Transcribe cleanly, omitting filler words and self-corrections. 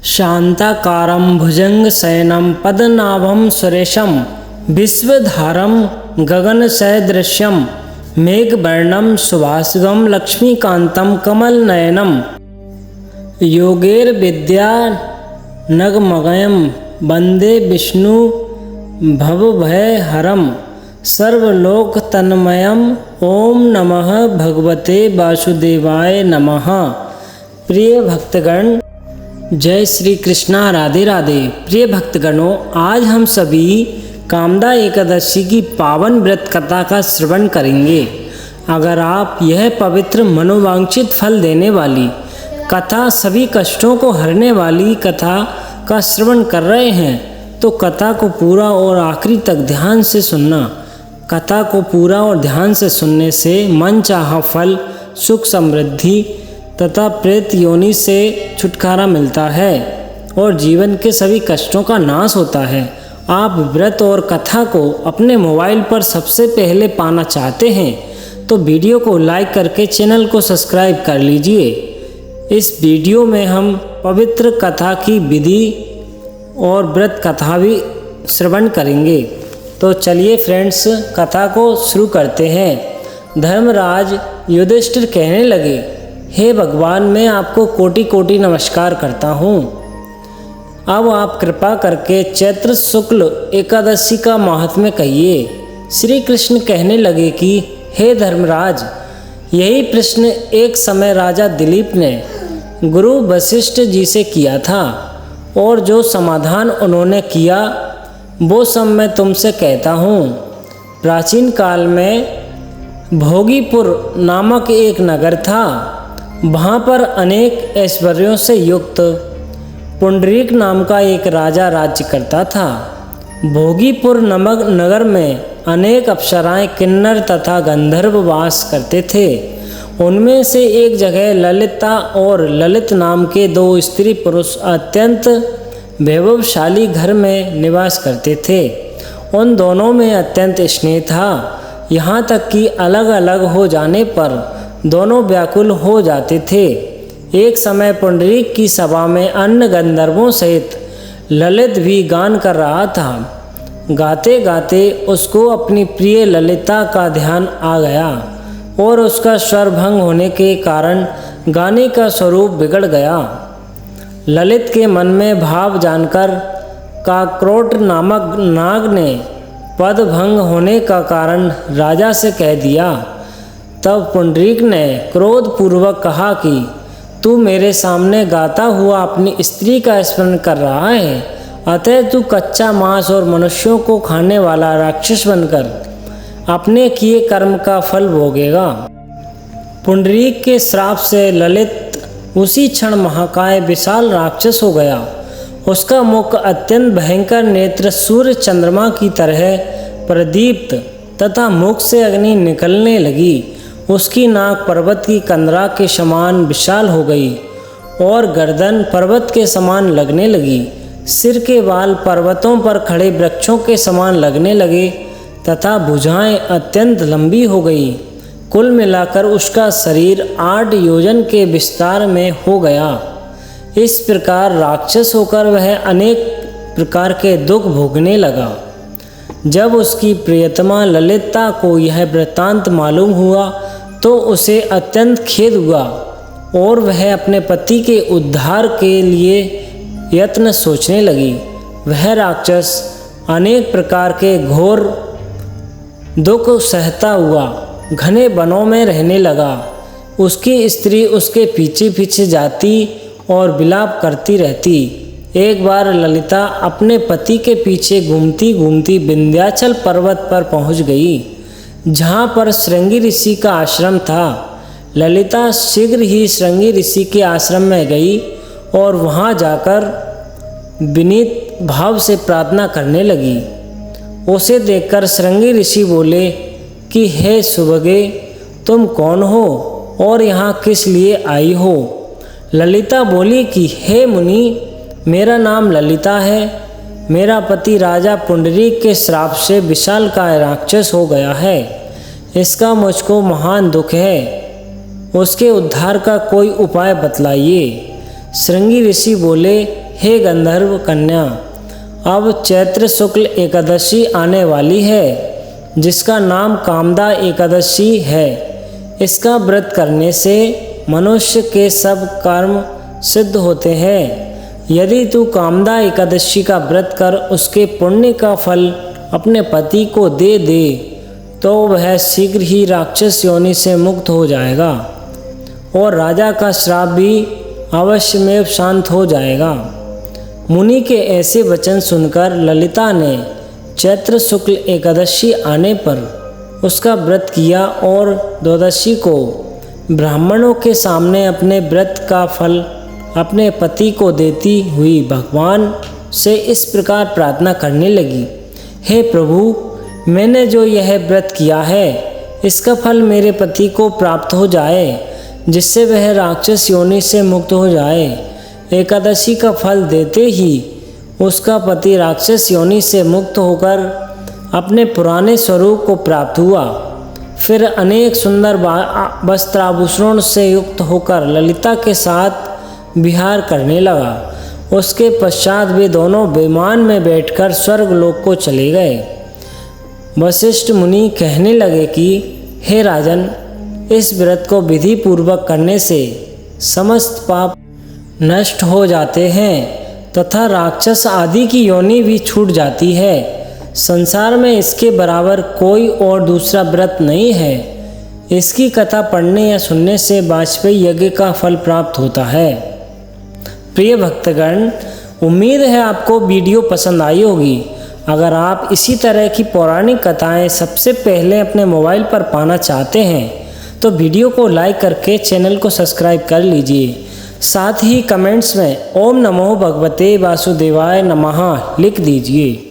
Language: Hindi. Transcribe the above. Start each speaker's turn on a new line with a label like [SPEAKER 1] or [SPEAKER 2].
[SPEAKER 1] शांताकारं भुजंगशयनं पद्मनाभं सुरेशं विश्वधारं गगनसदृशं मेघवर्णं सुभाषितं लक्ष्मीकान्तं कमलनयनं योगैर्विद्यानगमगं वन्दे विष्णु भवभयहरं सर्वलोकतन्मयम्। ओम नमः भगवते वासुदेवाय नमः। प्रिय भक्तगण, जय श्री कृष्णा, राधे राधे। प्रिय भक्तगणों, आज हम सभी कामदा एकादशी की पावन व्रत कथा का श्रवण करेंगे। अगर आप यह पवित्र मनोवांछित फल देने वाली कथा, सभी कष्टों को हरने वाली कथा का श्रवण कर रहे हैं तो कथा को पूरा और आखिरी तक ध्यान से सुनना। कथा को पूरा और ध्यान से सुनने से मन चाहा फल, सुख, समृद्धि तथा प्रेत योनि से छुटकारा मिलता है और जीवन के सभी कष्टों का नाश होता है। आप व्रत और कथा को अपने मोबाइल पर सबसे पहले पाना चाहते हैं तो वीडियो को लाइक करके चैनल को सब्सक्राइब कर लीजिए। इस वीडियो में हम पवित्र कथा की विधि और व्रत कथा भी श्रवण करेंगे। तो चलिए फ्रेंड्स, कथा को शुरू करते हैं। धर्मराज युधिष्ठिर कहने लगे, हे भगवान, मैं आपको कोटि कोटि नमस्कार करता हूँ। अब आप कृपा करके चैत्र शुक्ल एकादशी का महात्म्य कहिए। श्री कृष्ण कहने लगे कि हे धर्मराज, यही प्रश्न एक समय राजा दिलीप ने गुरु वशिष्ठ जी से किया था और जो समाधान उन्होंने किया वो सब मैं तुमसे कहता हूँ। प्राचीन काल में भोगीपुर नामक एक नगर था। वहाँ पर अनेक ऐश्वर्यों से युक्त पुंडरीक नाम का एक राजा राज्य करता था। भोगीपुर नामक नगर में अनेक अप्सराएं, किन्नर तथा गंधर्व वास करते थे। उनमें से एक जगह ललिता और ललित नाम के दो स्त्री पुरुष अत्यंत वैभवशाली घर में निवास करते थे। उन दोनों में अत्यंत स्नेह था, यहाँ तक कि अलग अलग हो जाने पर दोनों व्याकुल हो जाते थे। एक समय पुंडरीक की सभा में अन्य गंधर्वों सहित ललित भी गान कर रहा था। गाते गाते उसको अपनी प्रिय ललिता का ध्यान आ गया और उसका स्वर भंग होने के कारण गाने का स्वरूप बिगड़ गया। ललित के मन में भाव जानकर काक्रोट नामक नाग ने पद भंग होने का कारण राजा से कह दिया। तब पुंडरीक ने क्रोधपूर्वक कहा कि तू मेरे सामने गाता हुआ अपनी स्त्री का स्मरण कर रहा है, अतः तू कच्चा मांस और मनुष्यों को खाने वाला राक्षस बनकर अपने किए कर्म का फल भोगेगा। पुंडरीक के श्राप से ललित उसी क्षण महाकाय विशाल राक्षस हो गया। उसका मुख अत्यंत भयंकर, नेत्र सूर्य चंद्रमा की तरह प्रदीप्त तथा मुख से अग्नि निकलने लगी। उसकी नाक पर्वत की कंदरा के समान विशाल हो गई और गर्दन पर्वत के समान लगने लगी। सिर के बाल पर्वतों पर खड़े वृक्षों के समान लगने लगे तथा भुजाएं अत्यंत लंबी हो गई। कुल मिलाकर उसका शरीर 8 योजन के विस्तार में हो गया। इस प्रकार राक्षस होकर वह अनेक प्रकार के दुख भोगने लगा। जब उसकी प्रियतमा ललिता को यह वृत्तांत मालूम हुआ तो उसे अत्यंत खेद हुआ और वह अपने पति के उद्धार के लिए यत्न सोचने लगी। वह राक्षस अनेक प्रकार के घोर दुख सहता हुआ घने वनों में रहने लगा। उसकी स्त्री उसके पीछे पीछे जाती और विलाप करती रहती। एक बार ललिता अपने पति के पीछे घूमती घूमती विंध्याचल पर्वत पर पहुंच गई, जहाँ पर श्रृंगी ऋषि का आश्रम था। ललिता शीघ्र ही श्रृंगी ऋषि के आश्रम में गई और वहाँ जाकर विनीत भाव से प्रार्थना करने लगी। उसे देखकर श्रृंगी ऋषि बोले कि हे सुभगे, तुम कौन हो और यहाँ किस लिए आई हो? ललिता बोली कि हे मुनि, मेरा नाम ललिता है। मेरा पति राजा पुंडरीक के श्राप से विशालकाय राक्षस हो गया है। इसका मुझको महान दुख है। उसके उद्धार का कोई उपाय बतलाइए। श्रृंगी ऋषि बोले, हे गंधर्व कन्या, अब चैत्र शुक्ल एकादशी आने वाली है, जिसका नाम कामदा एकादशी है। इसका व्रत करने से मनुष्य के सब कर्म सिद्ध होते हैं। यदि तू कामदा एकादशी का व्रत कर उसके पुण्य का फल अपने पति को दे दे तो वह शीघ्र ही राक्षस योनि से मुक्त हो जाएगा और राजा का श्राप भी अवश्यमेव शांत हो जाएगा। मुनि के ऐसे वचन सुनकर ललिता ने चैत्र शुक्ल एकादशी आने पर उसका व्रत किया और द्वादशी को ब्राह्मणों के सामने अपने व्रत का फल अपने पति को देती हुई भगवान से इस प्रकार प्रार्थना करने लगी, हे प्रभु, मैंने जो यह व्रत किया है इसका फल मेरे पति को प्राप्त हो जाए, जिससे वह राक्षस योनि से मुक्त हो जाए। एकादशी का फल देते ही उसका पति राक्षस योनि से मुक्त होकर अपने पुराने स्वरूप को प्राप्त हुआ। फिर अनेक सुंदर वस्त्राभूषणों से युक्त होकर ललिता के साथ विहार करने लगा। उसके पश्चात वे दोनों विमान में बैठकर स्वर्गलोक को चले गए। वशिष्ठ मुनि कहने लगे कि हे राजन, इस व्रत को विधि पूर्वक करने से समस्त पाप नष्ट हो जाते हैं तथा राक्षस आदि की योनि भी छूट जाती है। संसार में इसके बराबर कोई और दूसरा व्रत नहीं है। इसकी कथा पढ़ने या सुनने से वाजपेयी यज्ञ का फल प्राप्त होता है। प्रिय भक्तगण, उम्मीद है आपको वीडियो पसंद आई होगी। अगर आप इसी तरह की पौराणिक कथाएं सबसे पहले अपने मोबाइल पर पाना चाहते हैं तो वीडियो को लाइक करके चैनल को सब्सक्राइब कर लीजिए। साथ ही कमेंट्स में ओम नमो भगवते वासुदेवाय नमः लिख दीजिए।